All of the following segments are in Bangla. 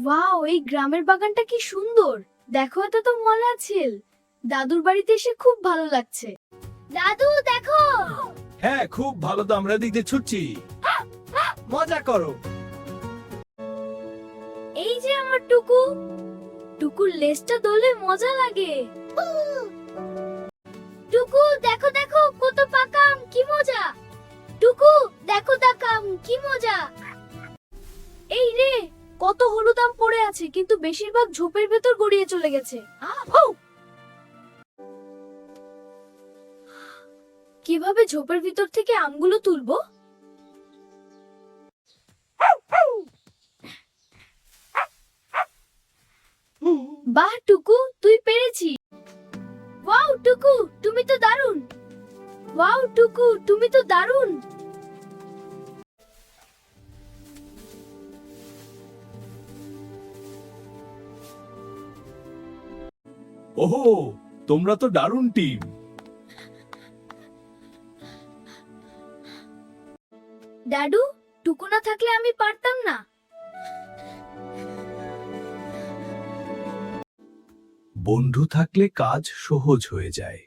ওয়াও, এই গ্রামের বাগানটা কি সুন্দর! দেখো, এটা তো মনে আছে। দাদুর বাড়িতে এসে খুব ভালো লাগছে। দাদু দেখো। হ্যাঁ, খুব ভালো তো, আমরা দিকে ছুটছি। মজা করো। এই যে আমার টুকু। টুকুর লেজটা দোলে মজা লাগে। টুকু দেখো দেখো, কত পাকা আম, কি মজা! টুকু দেখো দেখো আম, কি মজা! এই রে, কত হলুদ আম পড়ে আছে, কিন্তু বেশিরভাগ ঝোপের ভেতর গড়িয়ে চলে গেছে। কিভাবে ঝোপের ভিতর থেকে আমগুলো তুলবো? বাহ টুকু, তুই পেরেছিস। ওয়াও টুকু, তুমি তো দারুণ। ওয়াও টুকু, তুমি তো দারুণ। ওহো, তোমরা তো দারুণ টিম। দাদু, টুকু না থাকলে আমি পারতাম না। বন্ধু থাকলে কাজ সহজ হয়ে যায়।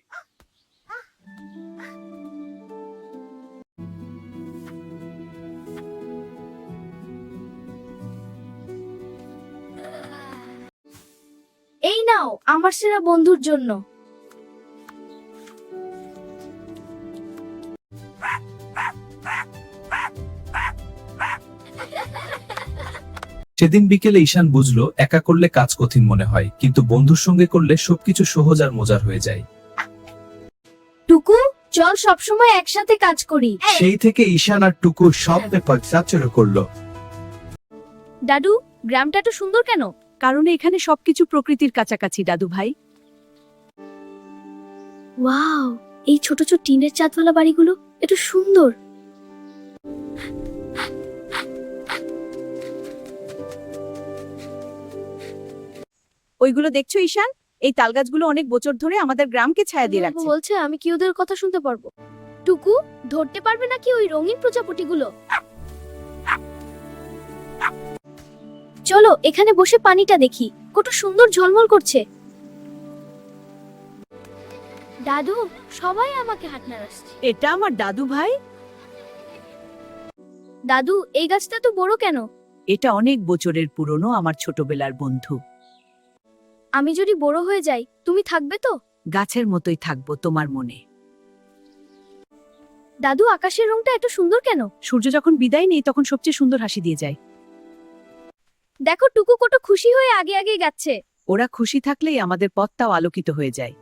এই নাও আমার সেরা বন্ধুর জন্য। সেদিন বিকেলে ঈশান বুঝলো একা করলে কাজ কঠিন মনে হয়, কিন্তু বন্ধুর সঙ্গে করলে সবকিছু সহজ আর মজার হয়ে যায়। টুকু, চল সবসময় একসাথে কাজ করি। সেই থেকে ঈশান আর টুকু সব ব্যাপার শুরু করলো। দাদু, গ্রামটা এত সুন্দর কেন? কারণ এখানে সবকিছু প্রকৃতির কাছাকাছি দাদু ভাই। ওয়াও, এই ছোট ছোট টিনের চাঁদওয়ালা বাড়িগুলো এত সুন্দর। ওইগুলো দেখছো ঈশান? এই তালগাছগুলো অনেক বছর ধরে আমাদের গ্রামকে ছায়া দিয়ে রাখছে। বলছে আমি কি ওদের কথা শুনতে পারবো? টুকু, ধরতে পারবে নাকি ওই রঙিন প্রজাপতিগুলো? চলো এখানে বসে পানিটা দেখি, কত সুন্দর ঝলমল করছে। দাদু, সবাই আমাকে হাত নাড়াচ্ছে। এটা আমার দাদু ভাই। দাদু, এই গাছটা তো বড় কেন? এটা অনেক বছরের পুরনো আমার ছোটবেলার বন্ধু। আমি যদি বড় হয়ে যাই, তুমি থাকবে তো? গাছের মতোই থাকবো তোমার মনে। দাদু, আকাশের রংটা এত সুন্দর কেন? সূর্য যখন বিদায় নেই তখন সবচেয়ে সুন্দর হাসি দিয়ে যায়। দেখো টুকু কত খুশি হয়ে আগে আগে যাচ্ছে। ওরা খুশি থাকলেই আমাদের পথটাও আলোকিত হয়ে যায়।